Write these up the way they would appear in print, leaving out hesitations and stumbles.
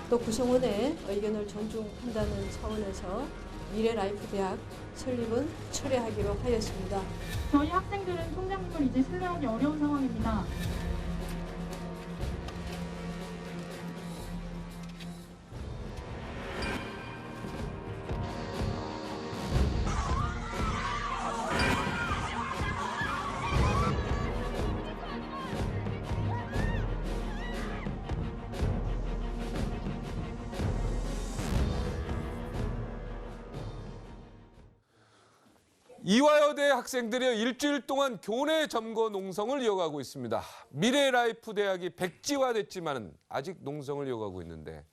또 구성원의 의견을 존중한다는 차원에서 미래라이프대학 설립은 철회하기로 하였습니다. 저희 학생들은 총장님을 이제 신뢰하기 어려운 상황입니다. 이화여대 학생들이 일주일 동안 교내 점거 농성을 이어가고 있습니다. 미래라이프 대학이 백지화됐지만 아직 농성을 이어가고 있는데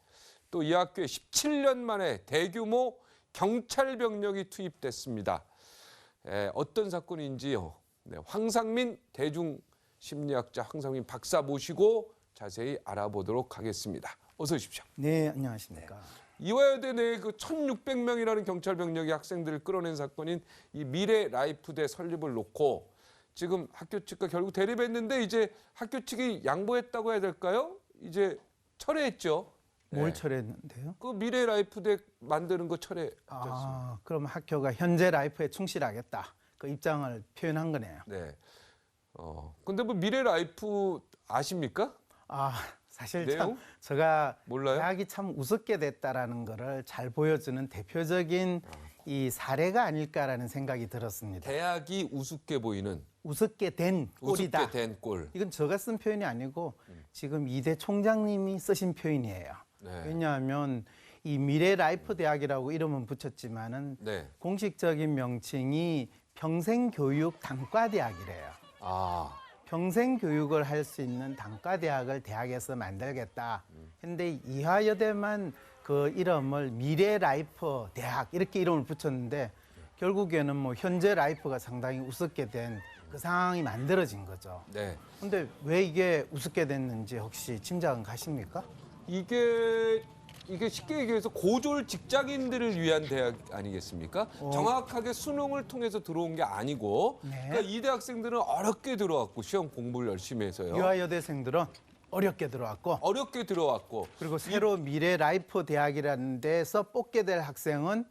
또 이 학교에 17년 만에 대규모 경찰 병력이 투입됐습니다. 어떤 사건인지요. 네, 황상민 대중심리학자 황상민 박사 모시고 자세히 알아보도록 하겠습니다. 어서 오십시오. 네, 안녕하십니까. 이화여대 내에 그 1,600명이라는 경찰 병력이 학생들을 끌어낸 사건인 이 미래라이프대 설립을 놓고 지금 학교 측과 결국 대립했는데 이제 학교 측이 양보했다고 해야 될까요? 이제 철회했죠. 뭘 네. 철회했는데요? 그 미래라이프대 만드는 거 철회했죠. 그럼 학교가 현재 라이프에 충실하겠다. 그 입장을 표현한 거네요. 네. 근데 뭐 미래라이프 아십니까? 사실 내용? 참 제가 몰라요? 대학이 참 우습게 됐다라는 거를 잘 보여주는 대표적인 이 사례가 아닐까라는 생각이 들었습니다. 대학이 우습게 보이는 우습게 된 꼴이다. 우습게 된 꼴. 이건 제가 쓴 표현이 아니고 지금 이대 총장님이 쓰신 표현이에요. 네. 왜냐하면 이 미래 라이프 대학이라고 이름은 붙였지만은 네. 공식적인 명칭이 평생교육 단과대학이래요. 평생 교육을 할 수 있는 단과대학을 대학에서 만들겠다. 근데 이화여대만 그 이름을 미래 라이프 대학 이렇게 이름을 붙였는데 결국에는 뭐 현재 라이프가 상당히 우습게 된 그 상황이 만들어진 거죠. 네. 근데 왜 이게 우습게 됐는지 혹시 짐작은 가십니까? 이게 쉽게 얘기해서 고졸 직장인들을 위한 대학 아니겠습니까? 정확하게 수능을 통해서 들어온 게 아니고 네. 그러니까 이대 학생들은 어렵게 들어왔고 시험 공부를 열심히 해서요. 유아여대생들은 어렵게 들어왔고 어렵게 들어왔고 그리고 새로 미래 라이프 대학이라는 데서 뽑게 될 학생은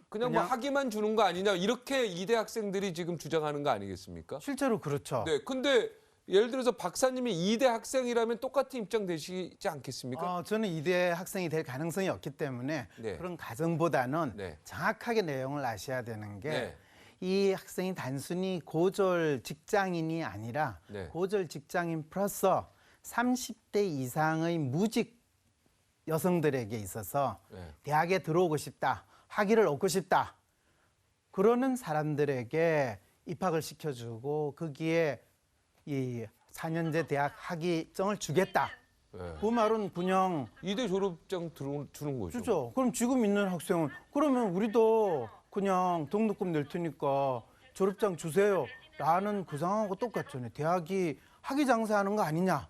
그냥 뭐 학위만 주는 거 아니냐 이렇게 이대 학생들이 지금 주장하는 거 아니겠습니까? 실제로 그렇죠. 네. 근데 예를 들어서 박사님이 이대 학생이라면 똑같은 입장 되시지 않겠습니까? 저는 이대 학생이 될 가능성이 없기 때문에 네. 그런 가정보다는 네. 정확하게 내용을 아셔야 되는 게 네. 이 학생이 단순히 고졸 직장인이 아니라 네. 고졸 직장인 플러스 30대 이상의 무직 여성들에게 있어서 네. 대학에 들어오고 싶다, 학위를 얻고 싶다 그러는 사람들에게 입학을 시켜주고 거기에 이 4년제 대학 학위증을 주겠다. 네. 그 말은 그냥 이대 졸업장 주는 거죠. 주죠. 그럼 지금 있는 학생은 그러면 우리도 그냥 등록금 낼 테니까 졸업장 주세요. 라는 그 상황하고 똑같잖아요. 대학이 학위 장사하는 거 아니냐.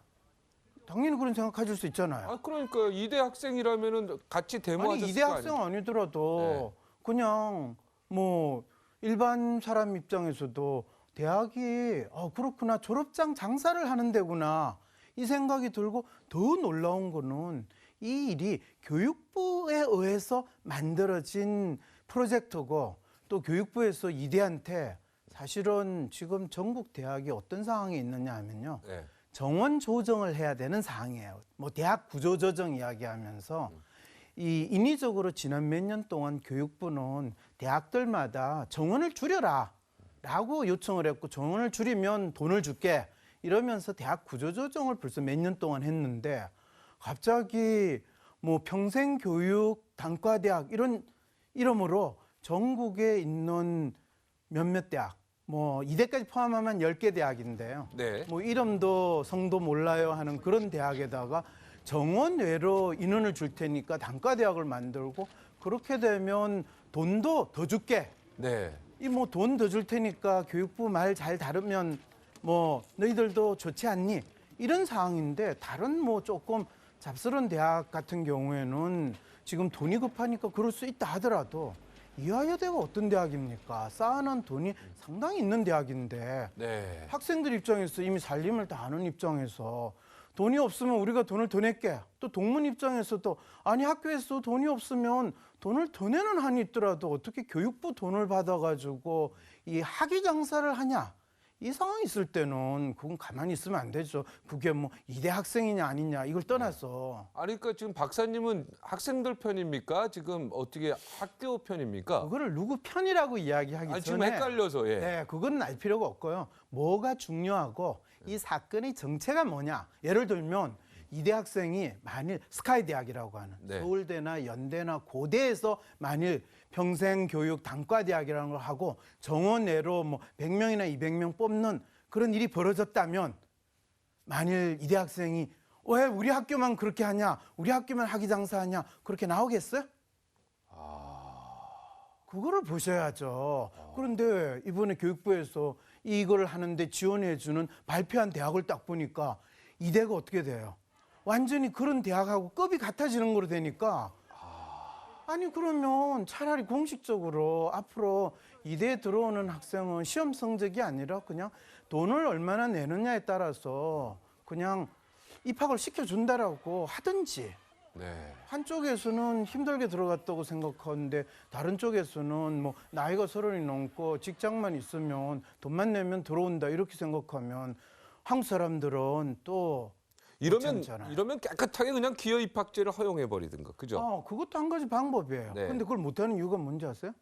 당연히 그런 생각 가질 수 있잖아요. 그러니까 이대 학생이라면은 같이 데모하셨을 아니 이대 거 학생 아니에요? 아니더라도 그냥 뭐 일반 사람 입장에서도 대학이 그렇구나 졸업장 장사를 하는 데구나 이 생각이 들고 더 놀라운 거는 이 일이 교육부에 의해서 만들어진 프로젝트고 또 교육부에서 이대한테 사실은 지금 전국 대학이 어떤 상황에 있느냐 하면요. 네. 정원 조정을 해야 되는 상황이에요. 뭐 대학 구조 조정 이야기하면서 이 인위적으로 지난 몇 년 동안 교육부는 대학들마다 정원을 줄여라 라고 요청을 했고 정원을 줄이면 돈을 줄게 이러면서 대학 구조 조정을 벌써 몇 년 동안 했는데 갑자기 뭐 평생교육 단과대학 이런 이름으로 전국에 있는 몇몇 대학 뭐 이대까지 포함하면 10개 대학인데요. 네. 뭐 이름도 성도 몰라요 하는 그런 대학에다가 정원 외로 인원을 줄 테니까 단과대학을 만들고 그렇게 되면 돈도 더 줄게. 네. 이 뭐 돈 더 줄 테니까 교육부 말 잘 다루면 뭐 너희들도 좋지 않니? 이런 상황인데 다른 뭐 조금 잡스러운 대학 같은 경우에는 지금 돈이 급하니까 그럴 수 있다 하더라도 이화여대가 어떤 대학입니까? 쌓아놓은 돈이 상당히 있는 대학인데 네. 학생들 입장에서 이미 살림을 다 하는 입장에서 돈이 없으면 우리가 돈을 더 낼게. 또 동문 입장에서도 아니 학교에서 돈이 없으면 돈을 더 내는 한이 있더라도 어떻게 교육부 돈을 받아가지고 이 학위 장사를 하냐. 이 상황이 있을 때는 그건 가만히 있으면 안 되죠. 그게 뭐 이대 학생이냐 아니냐 이걸 떠나서. 아니 그러니까 지금 박사님은 학생들 편입니까? 지금 어떻게 학교 편입니까? 그거를 누구 편이라고 이야기하기 아니, 지금 전에 헷갈려서 예. 네, 그건 알 필요가 없고요. 뭐가 중요하고 이 사건의 정체가 뭐냐. 예를 들면 이대 학생이 만일 스카이 대학이라고 하는 네. 서울대나 연대나 고대에서 만일 평생교육 단과대학이라는 걸 하고 정원내로 뭐 100명이나 200명 뽑는 그런 일이 벌어졌다면 만일 이대 학생이 왜 우리 학교만 그렇게 하냐, 우리 학교만 학위 장사하냐 그렇게 나오겠어요? 그거를 보셔야죠. 그런데 이번에 교육부에서 이걸 하는데 지원해주는 발표한 대학을 딱 보니까 이대가 어떻게 돼요? 완전히 그런 대학하고 급이 같아지는 거로 되니까 아니 그러면 차라리 공식적으로 앞으로 이대에 들어오는 학생은 시험 성적이 아니라 그냥 돈을 얼마나 내느냐에 따라서 그냥 입학을 시켜준다라고 하든지 네. 한쪽에서는 힘들게 들어갔다고 생각하는데 다른 쪽에서는 뭐 나이가 30이 넘고 직장만 있으면 돈만 내면 들어온다 이렇게 생각하면 한국 사람들은 또 괜찮잖아요. 이러면 깨끗하게 그냥 기여 입학제를 허용해 버리든가. 그죠? 그것도 한 가지 방법이에요. 네. 근데 그걸 못하는 이유가 뭔지 아세요?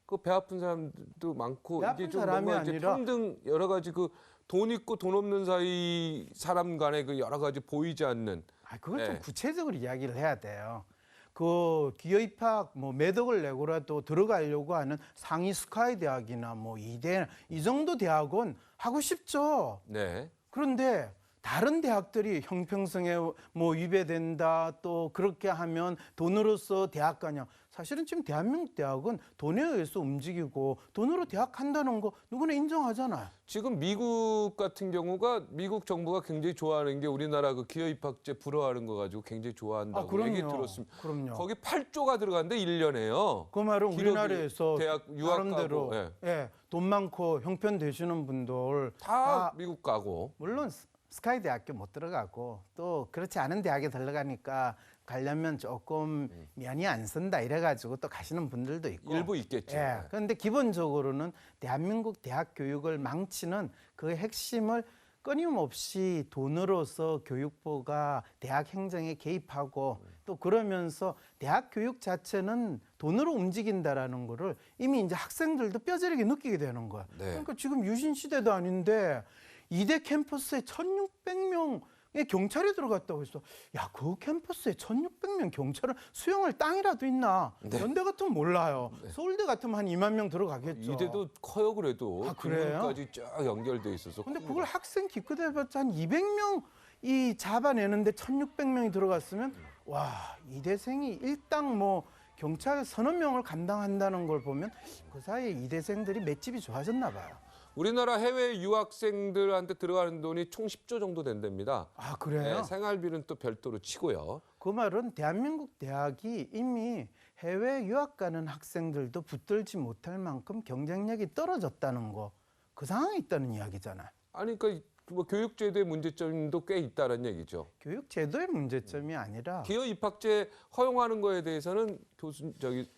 그 배 아픈 사람도 많고 배 아픈 이게 좀 사람이 뭔가 이제 아니라 평등 여러 가지 그 돈 있고 돈 없는 사이 사람 간의 그 여러 가지 보이지 않는 그걸 좀 네. 구체적으로 이야기를 해야 돼요. 그 기여 입학 뭐 매덕을 내고라도 들어가려고 하는 상위 스카이 대학이나 뭐 이대 이 정도 대학은 하고 싶죠. 네. 그런데 다른 대학들이 형평성에 뭐 위배된다 또 그렇게 하면 돈으로서 대학 가냐. 사실은 지금 대한민국 대학은 돈에 의해서 움직이고 돈으로 대학 간다는 거 누구나 인정하잖아요. 지금 미국 같은 경우가 미국 정부가 굉장히 좋아하는 게 우리나라 그 기여 입학제 불허하는 거 가지고 굉장히 좋아한다고 그럼요. 얘기 들었습니다. 그럼요. 거기 8조가 들어가는데 1년에요. 그 말은 기록이 우리나라에서 대학 유학 나름대로 가고, 돈 많고 형편 되시는 분들 다 미국 가고. 물론 스카이 대학교 못 들어가고 또 그렇지 않은 대학에 들어가니까 가려면 조금 면이 안 쓴다 이래가지고 또 가시는 분들도 있고 일부 있겠죠. 그런데 기본적으로는 대한민국 대학 교육을 망치는 그 핵심을 끊임없이 돈으로서 교육부가 대학 행정에 개입하고 또 그러면서 대학 교육 자체는 돈으로 움직인다라는 거를 이미 이제 학생들도 뼈저리게 느끼게 되는 거야. 네. 그러니까 지금 유신 시대도 아닌데 이대 캠퍼스에 1,600명의 경찰이 들어갔다고 했어. 야, 그 캠퍼스에 1,600명 경찰을 수용할 땅이라도 있나? 네. 연대 같으면 몰라요. 서울대 같으면 한 2만 명 들어가겠죠. 이대도 커요 그래도. 그래요? 까지 쫙 연결돼 있어서. 근데 큽니다. 그걸 학생 기껏해봤자 한 200명이 잡아내는데 1,600명이 들어갔으면 와, 이대생이 일당 뭐 경찰 서너 명을 감당한다는 걸 보면 그 사이에 이대생들이 맷집이 좋아졌나 봐요. 우리나라 해외 유학생들한테 들어가는 돈이 총 10조 정도 된답니다. 그래요? 네, 생활비는 또 별도로 치고요. 그 말은 대한민국 대학이 이미 해외 유학 가는 학생들도 붙들지 못할 만큼 경쟁력이 떨어졌다는 거, 그 상황에 있다는 이야기잖아요. 아니 그러니까 뭐 교육 제도의 문제점도 꽤 있다는 얘기죠. 교육 제도의 문제점이 아니라 기여 입학제 허용하는 거에 대해서는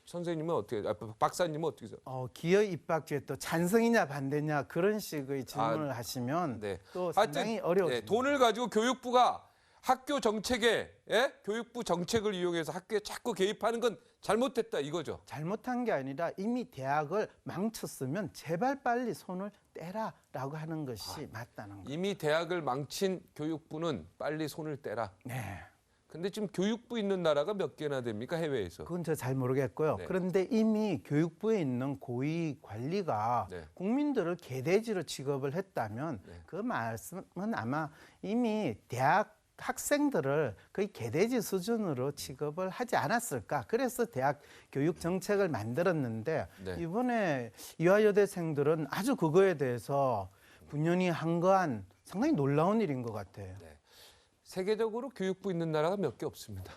선생님은 어떻게 박사님은 어떻게 생각하세요? 기여 입학제 또 찬성이냐 반대냐 그런 식의 질문을 하시면 네. 또 상당히 어려워집니다. 돈을 가지고 교육부가 학교 정책에 교육부 정책을 이용해서 학교에 자꾸 개입하는 건 잘못됐다 이거죠. 잘못한 게 아니라 이미 대학을 망쳤으면 제발 빨리 손을 떼라라고 하는 것이 맞다는 거예요. 이미 대학을 망친 교육부는 빨리 손을 떼라. 네. 근데 지금 교육부 있는 나라가 몇 개나 됩니까 해외에서? 그건 저 잘 모르겠고요. 네. 그런데 이미 교육부에 있는 고위 관리가 네. 국민들을 개돼지로 취급을 했다면 네. 그 말씀은 아마 이미 대학 학생들을 거의 개돼지 수준으로 취급을 하지 않았을까. 그래서 대학 교육 정책을 만들었는데 네. 이번에 이화여대생들은 아주 그거에 대해서 분연히 한거한 상당히 놀라운 일인 것 같아요. 네. 세계적으로 교육부 있는 나라가 몇 개 없습니다.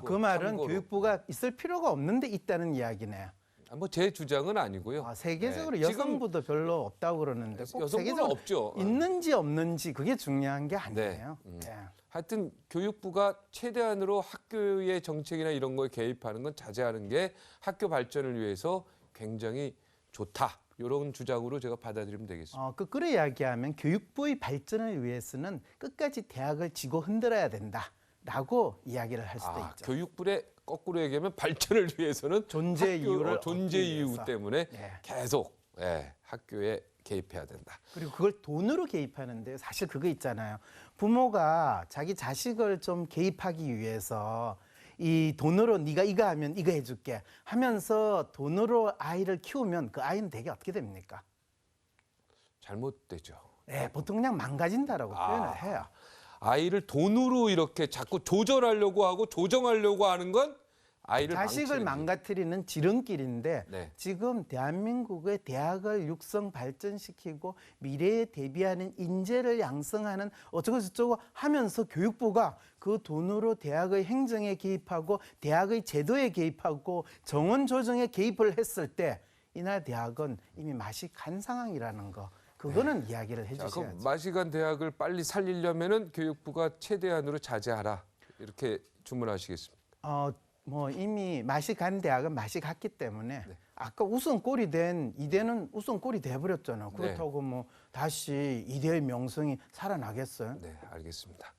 그 말은 참고로. 교육부가 있을 필요가 없는데 있다는 이야기네요. 뭐 제 주장은 아니고요. 세계적으로 네, 여성부도 별로 없다고 그러는데 꼭 여성부는 세계적으로 없죠. 있는지 없는지 그게 중요한 게 아니에요. 네. 예. 하여튼 교육부가 최대한으로 학교의 정책이나 이런 거에 개입하는 건 자제하는 게 학교 발전을 위해서 굉장히 좋다. 이런 주장으로 제가 받아들이면 되겠습니다. 거꾸로 이야기하면 교육부의 발전을 위해서는 끝까지 대학을 쥐고 흔들어야 된다라고 이야기를 할 수도 있죠. 교육부의 거꾸로 얘기하면 발전을 위해서는 존재 이유를 존재 얻기 이유 위해서. 때문에 예. 계속 학교에 개입해야 된다. 그리고 그걸 돈으로 개입하는데 사실 그거 있잖아요. 부모가 자기 자식을 좀 개입하기 위해서 이 돈으로 네가 이거 하면 이거 해줄게 하면서 돈으로 아이를 키우면 그 아이는 되게 어떻게 됩니까? 잘못되죠. 네, 보통 그냥 망가진다라고 표현을 해요. 아이를 돈으로 이렇게 자꾸 조절하려고 하고 조정하려고 하는 건 아이를 자식을 망치는 망가뜨리는 지름길인데 네. 지금 대한민국의 대학을 육성 발전시키고 미래에 대비하는 인재를 양성하는 어쩌고 저쩌고 하면서 교육부가 그 돈으로 대학의 행정에 개입하고 대학의 제도에 개입하고 정원 조정에 개입을 했을 때 이날 대학은 이미 맛이 간 상황이라는 거 그거는 이야기를 자, 해주셔야죠. 그럼 마시간 대학을 빨리 살리려면은 교육부가 최대한으로 자제하라 이렇게 주문하시겠습니까? 뭐 이미 맛이 간 대학은 맛이 갔기 때문에 아까 우선골이 된 이대는 우선골이 돼버렸잖아요. 그렇다고 뭐 다시 이대의 명성이 살아나겠어요? 네, 알겠습니다.